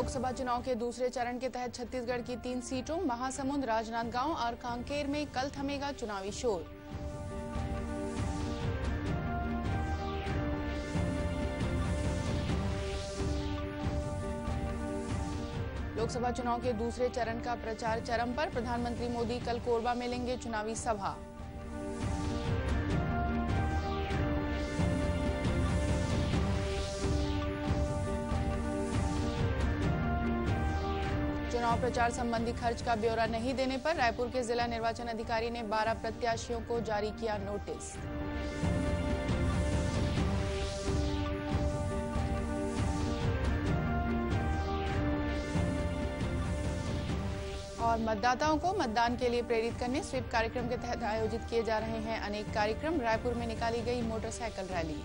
लोकसभा चुनाव के दूसरे चरण के तहत छत्तीसगढ़ की 3 सीटों महासमुंद, राजनांदगांव और कांकेर में कल थमेगा चुनावी शोर। लोकसभा चुनाव के दूसरे चरण का प्रचार चरम पर। प्रधानमंत्री मोदी कल कोरबा में लेंगे चुनावी सभा। चुनाव प्रचार संबंधी खर्च का ब्यौरा नहीं देने पर रायपुर के जिला निर्वाचन अधिकारी ने 12 प्रत्याशियों को जारी किया नोटिस। और मतदाताओं को मतदान के लिए प्रेरित करने स्वीप कार्यक्रम के तहत आयोजित किए जा रहे हैं अनेक कार्यक्रम। रायपुर में निकाली गई मोटरसाइकिल रैली।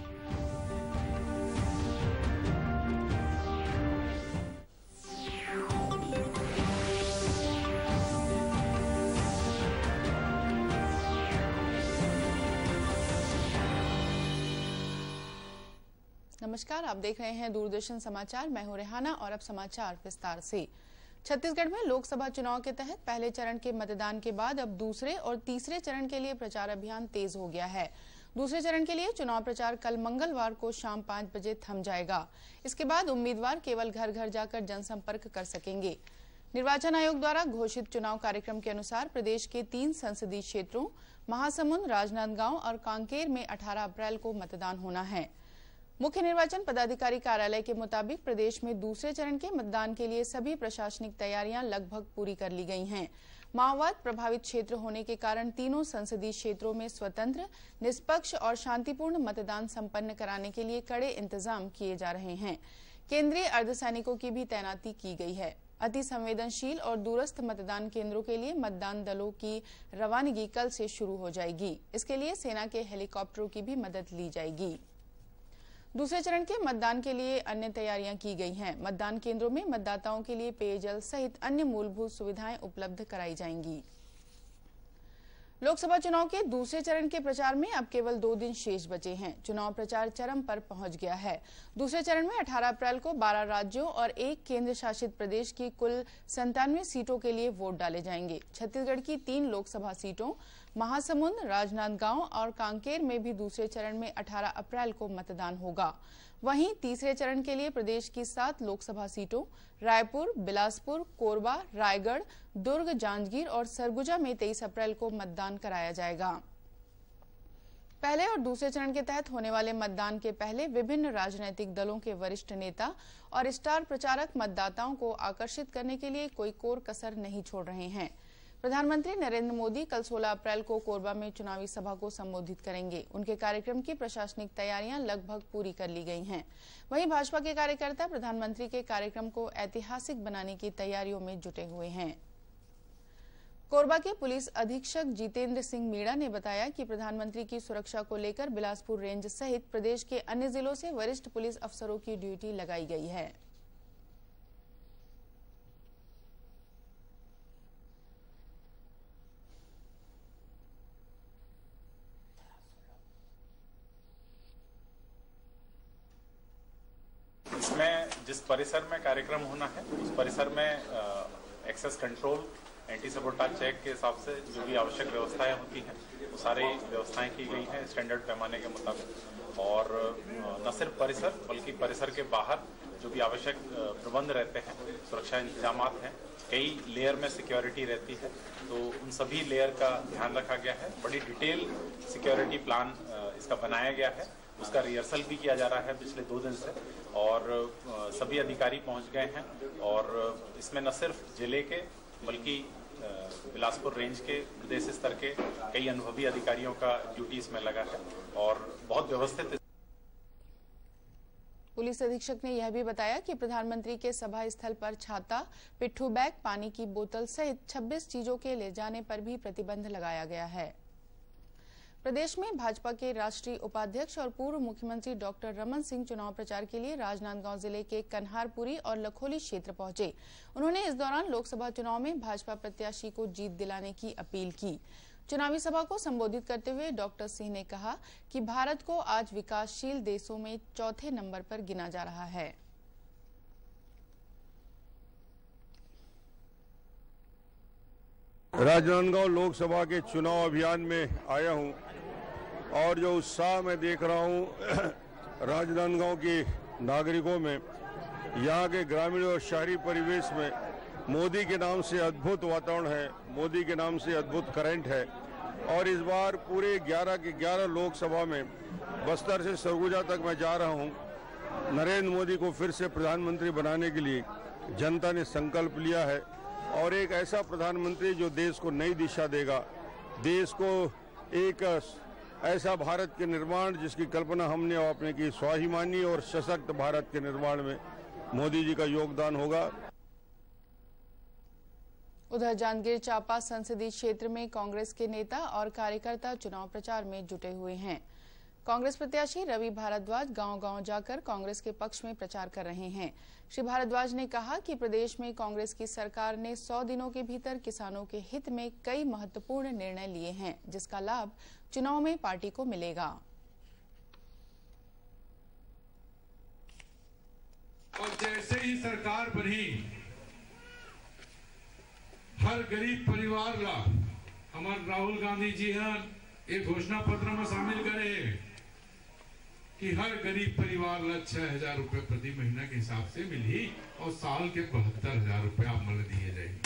नमस्कार, आप देख रहे हैं दूरदर्शन समाचार। मैं हूं रेहाना और अब समाचार विस्तार से। छत्तीसगढ़ में लोकसभा चुनाव के तहत पहले चरण के मतदान के बाद अब दूसरे और तीसरे चरण के लिए प्रचार अभियान तेज हो गया है। दूसरे चरण के लिए चुनाव प्रचार कल मंगलवार को शाम 5 बजे थम जाएगा। इसके बाद उम्मीदवार केवल घर घर जाकर जनसंपर्क कर सकेंगे। निर्वाचन आयोग द्वारा घोषित चुनाव कार्यक्रम के अनुसार प्रदेश के 3 संसदीय क्षेत्रों महासमुंद, राजनांदगांव और कांकेर में 18 अप्रैल को मतदान होना है। मुख्य निर्वाचन पदाधिकारी कार्यालय के मुताबिक प्रदेश में दूसरे चरण के मतदान के लिए सभी प्रशासनिक तैयारियां लगभग पूरी कर ली गई हैं। माओवाद प्रभावित क्षेत्र होने के कारण तीनों संसदीय क्षेत्रों में स्वतंत्र, निष्पक्ष और शांतिपूर्ण मतदान संपन्न कराने के लिए कड़े इंतजाम किए जा रहे हैं। केंद्रीय अर्धसैनिकों की भी तैनाती की गई है। अति संवेदनशील और दूरस्थ मतदान केंद्रों के लिए मतदान दलों की रवानगी कल से शुरू हो जाएगी। इसके लिए सेना के हेलीकॉप्टरों की भी मदद ली जाएगी। दूसरे चरण के मतदान के लिए अन्य तैयारियां की गई हैं। मतदान केंद्रों में मतदाताओं के लिए पेयजल सहित अन्य मूलभूत सुविधाएं उपलब्ध कराई जाएंगी। लोकसभा चुनाव के दूसरे चरण के प्रचार में अब केवल 2 दिन शेष बचे हैं। चुनाव प्रचार चरम पर पहुंच गया है। दूसरे चरण में 18 अप्रैल को 12 राज्यों और 1 केंद्र शासित प्रदेश की कुल 97 सीटों के लिए वोट डाले जाएंगे। छत्तीसगढ़ की 3 लोकसभा सीटों महासमुंद, राजनांदगांव और कांकेर में भी दूसरे चरण में 18 अप्रैल को मतदान होगा। वहीं तीसरे चरण के लिए प्रदेश की 7 लोकसभा सीटों रायपुर, बिलासपुर, कोरबा, रायगढ़, दुर्ग, जांजगीर और सरगुजा में 23 अप्रैल को मतदान कराया जाएगा। पहले और दूसरे चरण के तहत होने वाले मतदान के पहले विभिन्न राजनीतिक दलों के वरिष्ठ नेता और स्टार प्रचारक मतदाताओं को आकर्षित करने के लिए कोई कोर कसर नहीं छोड़ रहे हैं। प्रधानमंत्री नरेंद्र मोदी कल 16 अप्रैल को कोरबा में चुनावी सभा को संबोधित करेंगे। उनके कार्यक्रम की प्रशासनिक तैयारियां लगभग पूरी कर ली गई हैं। वहीं भाजपा के कार्यकर्ता प्रधानमंत्री के कार्यक्रम को ऐतिहासिक बनाने की तैयारियों में जुटे हुए हैं। कोरबा के पुलिस अधीक्षक जितेंद्र सिंह मीणा ने बताया कि प्रधानमंत्री की सुरक्षा को लेकर बिलासपुर रेंज सहित प्रदेश के अन्य जिलों से वरिष्ठ पुलिस अफसरों की ड्यूटी लगाई गई है। इसमें जिस परिसर में कार्यक्रम होना है उस परिसर में access control, anti sabotage check के हिसाब से जो भी आवश्यक व्यवस्थाएं होती हैं वो सारी व्यवस्थाएं की गई हैं स्टैंडर्ड पैमाने के मुताबिक। और न सिर्फ परिसर बल्कि परिसर के बाहर जो भी आवश्यक प्रबंध रहते हैं, सुरक्षा इंतजाम हैं, कई लेयर में सिक्योरिटी रहती है, तो उन सभी लेयर का ध्यान रखा गया है। बड़ी डिटेल सिक्योरिटी प्लान इसका बनाया गया है। उसका रिहर्सल भी किया जा रहा है पिछले 2 दिन से और सभी अधिकारी पहुंच गए हैं। और इसमें न सिर्फ जिले के बल्कि बिलासपुर रेंज के प्रदेश स्तर के कई अनुभवी अधिकारियों का ड्यूटी इसमें लगा है और बहुत व्यवस्थित। पुलिस अधीक्षक ने यह भी बताया कि प्रधानमंत्री के सभा स्थल पर छाता, पिट्ठू बैग, पानी की बोतल सहित 26 चीजों के ले जाने पर भी प्रतिबंध लगाया गया है। प्रदेश में भाजपा के राष्ट्रीय उपाध्यक्ष और पूर्व मुख्यमंत्री डॉक्टर रमन सिंह चुनाव प्रचार के लिए राजनांदगांव जिले के कन्हारपुरी और लखोली क्षेत्र पहुंचे। उन्होंने इस दौरान लोकसभा चुनाव में भाजपा प्रत्याशी को जीत दिलाने की अपील की। चुनावी सभा को संबोधित करते हुए डॉक्टर सिंह ने कहा कि भारत को आज विकासशील देशों में चौथे नंबर पर गिना जा रहा है। राजनांदगांव लोकसभा के चुनाव अभियान में आया हूं और जो उत्साह मैं देख रहा हूं राजनांदगांव के नागरिकों में, यहां के ग्रामीण और शहरी परिवेश में मोदी के नाम से अद्भुत वातावरण है, मोदी के नाम से अद्भुत करंट है। और इस बार पूरे 11 के 11 लोकसभा में बस्तर से सरगुजा तक मैं जा रहा हूं। नरेंद्र मोदी को फिर से प्रधानमंत्री बनाने के लिए जनता ने संकल्प लिया है और एक ऐसा प्रधानमंत्री जो देश को नई दिशा देगा, देश को एक ऐसा भारत के निर्माण जिसकी कल्पना हमने और आपने की, स्वाभिमानी और सशक्त भारत के निर्माण में मोदी जी का योगदान होगा। उधर जांजगीर चांपा संसदीय क्षेत्र में कांग्रेस के नेता और कार्यकर्ता चुनाव प्रचार में जुटे हुए हैं। कांग्रेस प्रत्याशी रवि भारद्वाज गांव-गांव जाकर कांग्रेस के पक्ष में प्रचार कर रहे हैं। श्री भारद्वाज ने कहा कि प्रदेश में कांग्रेस की सरकार ने 100 दिनों के भीतर किसानों के हित में कई महत्वपूर्ण निर्णय लिए हैं, जिसका लाभ चुनाव में पार्टी को मिलेगा। और जैसे ही सरकार बनी, हर गरीब परिवार ला हमारे राहुल गांधी जी हैं एक घोषणा पत्र में शामिल करे कि हर गरीब परिवार ला 6,000 रुपए प्रति महीना के हिसाब से मिली और साल के 72,000 रुपए आप मन दिए जाएंगे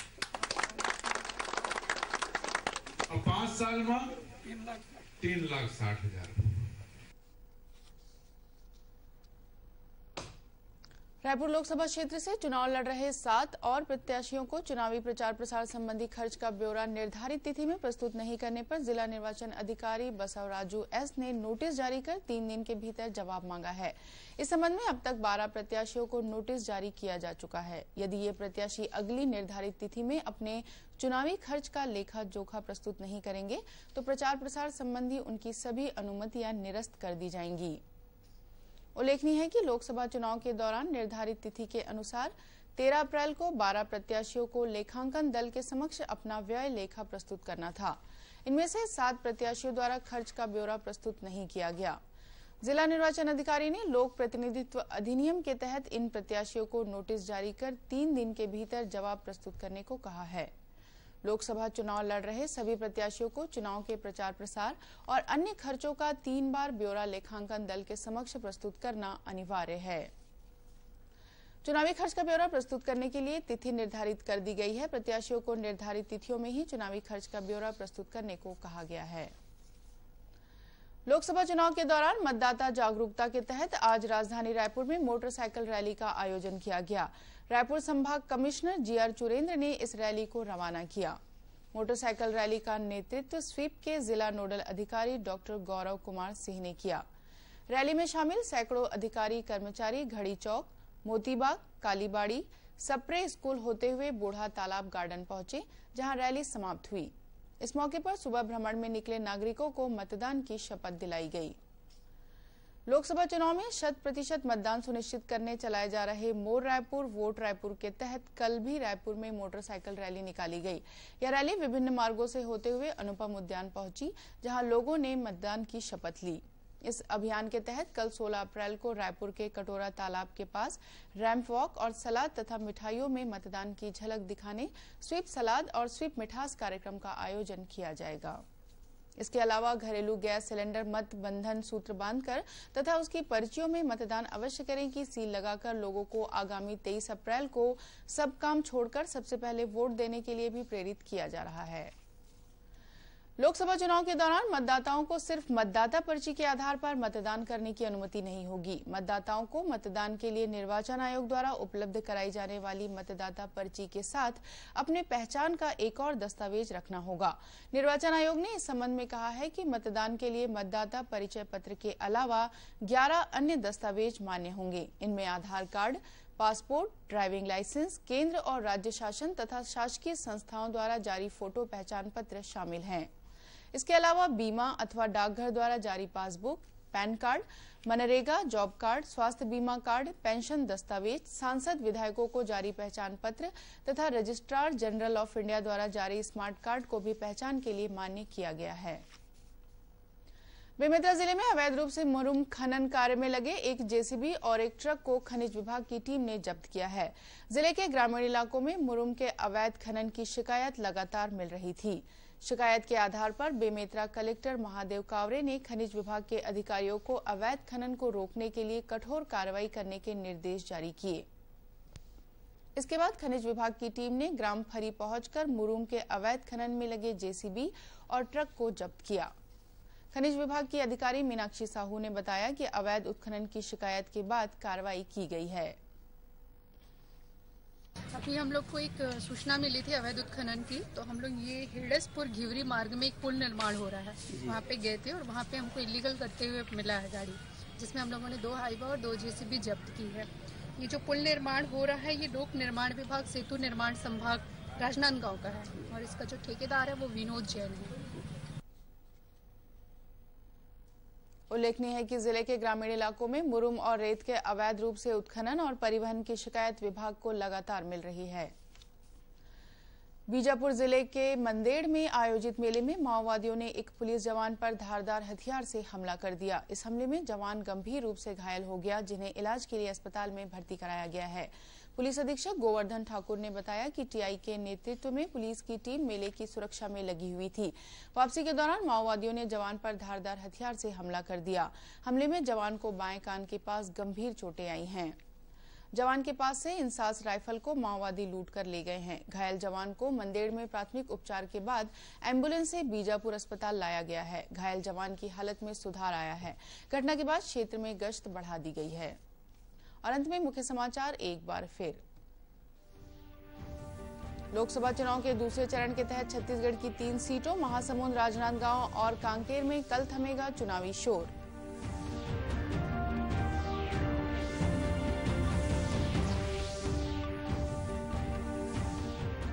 और 5 साल में 3,60,000। रायपुर लोकसभा क्षेत्र से चुनाव लड़ रहे 7 और प्रत्याशियों को चुनावी प्रचार प्रसार संबंधी खर्च का ब्यौरा निर्धारित तिथि में प्रस्तुत नहीं करने पर जिला निर्वाचन अधिकारी बसवराजू एस ने नोटिस जारी कर 3 दिन के भीतर जवाब मांगा है। इस संबंध में अब तक 12 प्रत्याशियों को नोटिस जारी किया जा चुका है। यदि ये प्रत्याशी अगली निर्धारित तिथि में अपने चुनावी खर्च का लेखा जोखा प्रस्तुत नहीं करेंगे तो प्रचार प्रसार संबंधी उनकी सभी अनुमतियां निरस्त कर दी जाएंगी। उल्लेखनीय है कि लोकसभा चुनाव के दौरान निर्धारित तिथि के अनुसार 13 अप्रैल को 12 प्रत्याशियों को लेखांकन दल के समक्ष अपना व्यय लेखा प्रस्तुत करना था। इनमें से 7 प्रत्याशियों द्वारा खर्च का ब्यौरा प्रस्तुत नहीं किया गया। जिला निर्वाचन अधिकारी ने लोक प्रतिनिधित्व अधिनियम के तहत इन प्रत्याशियों को नोटिस जारी कर 3 दिन के भीतर जवाब प्रस्तुत करने को कहा है। लोकसभा चुनाव लड़ रहे सभी प्रत्याशियों को चुनाव के प्रचार प्रसार और अन्य खर्चों का 3 बार ब्यौरा लेखांकन दल के समक्ष प्रस्तुत करना अनिवार्य है। चुनावी खर्च का ब्यौरा प्रस्तुत करने के लिए तिथि निर्धारित कर दी गई है। प्रत्याशियों को निर्धारित तिथियों में ही चुनावी खर्च का ब्यौरा प्रस्तुत करने को कहा गया है। लोकसभा चुनाव के दौरान मतदाता जागरूकता के तहत आज राजधानी रायपुर में मोटरसाइकिल रैली का आयोजन किया गया। रायपुर संभाग कमिश्नर जीआर चुरेंद्र ने इस रैली को रवाना किया। मोटरसाइकिल रैली का नेतृत्व स्वीप के जिला नोडल अधिकारी डॉक्टर गौरव कुमार सिंह ने किया। रैली में शामिल सैकड़ों अधिकारी कर्मचारी घड़ी चौक, मोतीबाग, कालीबाड़ी, सप्रे स्कूल होते हुए बूढ़ा तालाब गार्डन पहुंचे, जहां रैली समाप्त हुई। इस मौके पर सुबह भ्रमण में निकले नागरिकों को मतदान की शपथ दिलाई गई। लोकसभा चुनाव में 100% मतदान सुनिश्चित करने चलाए जा रहे मोर रायपुर वोट रायपुर के तहत कल भी रायपुर में मोटरसाइकिल रैली निकाली गई। यह रैली विभिन्न मार्गों से होते हुए अनुपम उद्यान पहुंची, जहां लोगों ने मतदान की शपथ ली। इस अभियान के तहत कल 16 अप्रैल को रायपुर के कटोरा तालाब के पास रैंप वॉक और सलाद तथा मिठाइयों में मतदान की झलक दिखाने स्वीप सलाद और स्वीप मिठास कार्यक्रम का आयोजन किया जाएगा। इसके अलावा घरेलू गैस सिलेंडर मत बंधन सूत्र बांधकर तथा उसकी पर्चियों में मतदान अवश्य करें की सील लगाकर लोगों को आगामी 23 अप्रैल को सब काम छोड़कर सबसे पहले वोट देने के लिए भी प्रेरित किया जा रहा है। लोकसभा चुनाव के दौरान मतदाताओं को सिर्फ मतदाता पर्ची के आधार पर मतदान करने की अनुमति नहीं होगी। मतदाताओं को मतदान के लिए निर्वाचन आयोग द्वारा उपलब्ध कराई जाने वाली मतदाता पर्ची के साथ अपने पहचान का एक और दस्तावेज रखना होगा। निर्वाचन आयोग ने इस संबंध में कहा है कि मतदान के लिए मतदाता परिचय पत्र के अलावा 11 अन्य दस्तावेज मान्य होंगे। इनमें आधार कार्ड, पासपोर्ट, ड्राइविंग लाइसेंस, केंद्र और राज्य शासन तथा शासकीय संस्थाओं द्वारा जारी फोटो पहचान पत्र शामिल हैं। इसके अलावा बीमा अथवा डाकघर द्वारा जारी passbook, pan card, MNREGA job card, स्वास्थ्य बीमा कार्ड, पेंशन दस्तावेज, सांसद विधायकों को जारी पहचान पत्र तथा रजिस्ट्रार जनरल ऑफ इंडिया द्वारा जारी स्मार्ट कार्ड को भी पहचान के लिए मान्य किया गया है। बेमेतरा जिले में अवैध रूप से मुरुम खनन कार्य में लगे एक जेसीबी और एक ट्रक को खनिज विभाग की टीम ने जब्त किया है। जिले के ग्रामीण इलाकों में मुरुम के अवैध खनन की शिकायत लगातार मिल रही थी। शिकायत के आधार पर बेमेतरा कलेक्टर महादेव कावरे ने खनिज विभाग के अधिकारियों को अवैध खनन को रोकने के लिए कठोर कार्रवाई करने के निर्देश जारी किए। इसके बाद खनिज विभाग की टीम ने ग्राम फरी पहुंचकर मुरुम के अवैध खनन में लगे जेसीबी और ट्रक को जब्त किया। खनिज विभाग की अधिकारी मीनाक्षी साहू ने बताया कि अवैध उत्खनन की शिकायत के बाद कार्रवाई की गई है। अभी हम लोग को एक सूचना मिली थी अवैध उत्खनन की, तो हम लोग ये हिरडसपुर घिवरी मार्ग में एक पुल निर्माण हो रहा है, वहाँ पे गए थे और वहाँ पे हमको इलीगल करते हुए मिला है गाड़ी, जिसमें हम लोगों ने 2 हाईवा और 2 जेसीबी जब्त की है। ये जो पुल निर्माण हो रहा है ये लोक निर्माण विभाग सेतु निर्माण संभाग राजनांदगांव का है और इसका जो ठेकेदार है वो विनोद जैन है। उल्लेखनीय है कि जिले के ग्रामीण इलाकों में मुरुम और रेत के अवैध रूप से उत्खनन और परिवहन की शिकायत विभाग को लगातार मिल रही है। बीजापुर जिले के मंदेड़ में आयोजित मेले में माओवादियों ने एक पुलिस जवान पर धारदार हथियार से हमला कर दिया। इस हमले में जवान गंभीर रूप से घायल हो गया, जिन्हें इलाज के लिए अस्पताल में भर्ती कराया गया है। पुलिस अधीक्षक गोवर्धन ठाकुर ने बताया कि टीआई के नेतृत्व में पुलिस की टीम मेले की सुरक्षा में लगी हुई थी। वापसी के दौरान माओवादियों ने जवान पर धारदार हथियार से हमला कर दिया। हमले में जवान को बाएं कान के पास गंभीर चोटें आई हैं। जवान के पास से इंसास राइफल को माओवादी लूट कर ले गए हैं। घायल जवान को मंदेड़ में प्राथमिक उपचार के बाद एम्बुलेंस से बीजापुर अस्पताल लाया गया है। घायल जवान की हालत में सुधार आया है। घटना के बाद क्षेत्र में गश्त बढ़ा दी गई है। और अंत में मुख्य समाचार एक बार फिर। लोकसभा चुनाव के दूसरे चरण के तहत छत्तीसगढ़ की 3 सीटों महासमुंद, राजनांदगांव और कांकेर में कल थमेगा चुनावी शोर।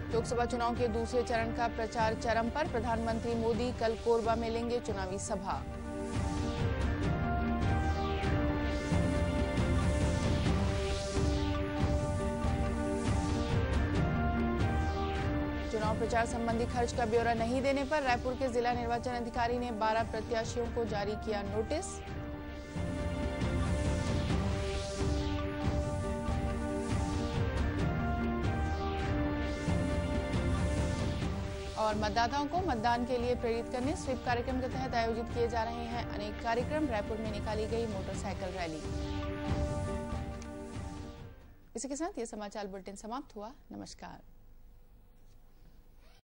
लोकसभा चुनाव के दूसरे चरण का प्रचार चरम पर। प्रधानमंत्री मोदी कल कोरबा में लेंगे चुनावी सभा। चुनाव प्रचार संबंधी खर्च का ब्यौरा नहीं देने पर रायपुर के जिला निर्वाचन अधिकारी ने 12 प्रत्याशियों को जारी किया नोटिस। और मतदाताओं को मतदान के लिए प्रेरित करने स्वीप कार्यक्रम के तहत आयोजित किए जा रहे हैं अनेक कार्यक्रम। रायपुर में निकाली गई मोटरसाइकिल रैली। इसी के साथ ये समाचार बुलेटिन समाप्त हुआ। नमस्कार।